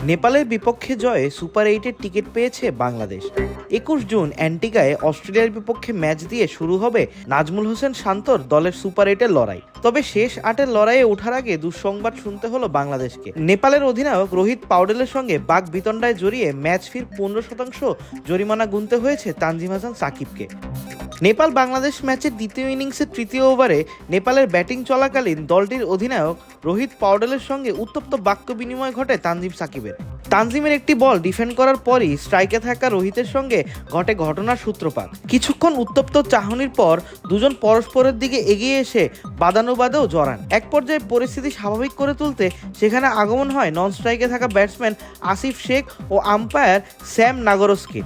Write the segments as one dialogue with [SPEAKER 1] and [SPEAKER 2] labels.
[SPEAKER 1] নেপালের বিপক্ষে জয়ে সুপার 8-এর টিকিট পেয়েছে বাংলাদেশ। 21 জুন অ্যান্টিগায় অস্ট্রেলিয়ার বিপক্ষে ম্যাচ দিয়ে শুরু হবে নাজমুল হোসেন শান্তর দলের সুপার 8-এর লড়াই। তবে শেষ 8-এর লড়াইয়ে ওঠার আগে দুঃসংবাদ শুনতে হলো বাংলাদেশকে। নেপালের অধিনায়ক রোহিত পাউডেলের সঙ্গে বাক বিতণ্ডায় জড়িয়ে ম্যাচ ফির 15% জরিমানা গুনতে হয়েছে তানজিম হাসান সাকিবকে। নেপাল বাংলাদেশ ম্যাচের দ্বিতীয় ইনিংসের তৃতীয় ওভারে নেপালের ব্যাটিং চলাকালীন দলটির অধিনায়ক রোহিত পাউডেলের সঙ্গে উত্তপ্ত বাক্য বিনিময় ঘটে তানজিম সাকিবের। তানজিমের একটি বল ডিফেন্ড করার পরই স্ট্রাইকে থাকা রোহিতের সঙ্গে ঘটে ঘটনার সূত্রপাত। কিছুক্ষণ উত্তপ্ত চাহনির পর দুজন পরস্পরের দিকে এগিয়ে এসে বাদানুবাদেও জড়ান। এক পর্যায়ে পরিস্থিতি স্বাভাবিক করে তুলতে সেখানে আগমন হয় নন স্ট্রাইকে থাকা ব্যাটসম্যান আসিফ শেখ ও আম্পায়ার স্যাম নাগরস্কি।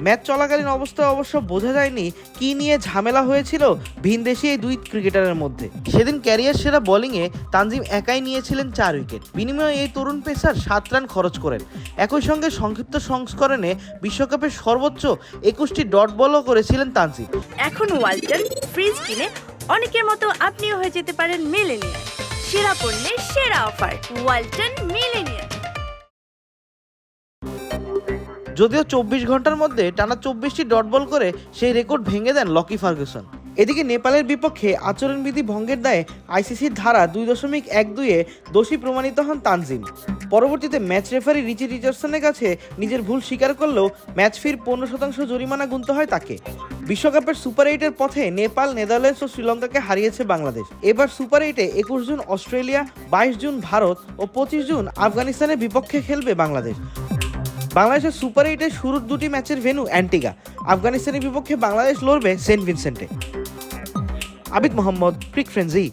[SPEAKER 1] ম্যাচ চলাকালীন অবস্থায় অবশ্য বোঝা যায়নি কি নিয়ে ঝামেলা হয়েছিল ভিনদেশি এই দুই ক্রিকেটারের মধ্যে। সেদিন ক্যারিয়ার সেরা বোলিংয়ে তানজিম একাই নিয়েছিলেন 4 উইকেট। বিনিময়ে এই তরুণ পেসার 7 রান খরচ করেন। একই সঙ্গে সংক্ষিপ্ত সংস্করণে বিশ্বকাপের সর্বোচ্চ 21টি ডট বলও করেছিলেন তানজিম।
[SPEAKER 2] এখন ওয়ালটন ফ্রিজ কিনে অনেকের মতো আপনিও হয়ে যেতে পারেন মিলেনিয়ার। সেরা পণ্যের সেরা অফার ওয়ালটন মিলেনিয়ার।
[SPEAKER 1] যদিও 24 ঘন্টার মধ্যে টানা 24টি ডট বল করে সেই রেকর্ড ভেঙে দেন লকি ফার্গুসন। এদিকে নেপালের বিপক্ষে আচরণবিধি ভঙ্গের দায়ে আইসিসির ধারা 2.12-এ দোষী প্রমাণিত হন তানজিম। পরবর্তীতে ম্যাচ রেফারি রিচি রিচার্ডসনের কাছে নিজের ভুল স্বীকার করলেও ম্যাচ ফির 15% জরিমানা গুনতে হয় তাকে। বিশ্বকাপের সুপার 8-এর পথে নেপাল, নেদারল্যান্ডস ও শ্রীলঙ্কাকে হারিয়েছে বাংলাদেশ। এবার সুপার 8-এ 21 জুন অস্ট্রেলিয়া, 22 জুন ভারত ও 25 জুন আফগানিস্তানের বিপক্ষে খেলবে বাংলাদেশ। বাংলাদেশের সুপার 8-এর শুরুর দুটি ম্যাচের ভেন্যু অ্যান্টিগা। আফগানিস্তানের বিপক্ষে বাংলাদেশ লড়বে সেন্ট ভিনসেন্টে। আবিদ মোহাম্মদ, ক্রিক ফ্রেন্জি।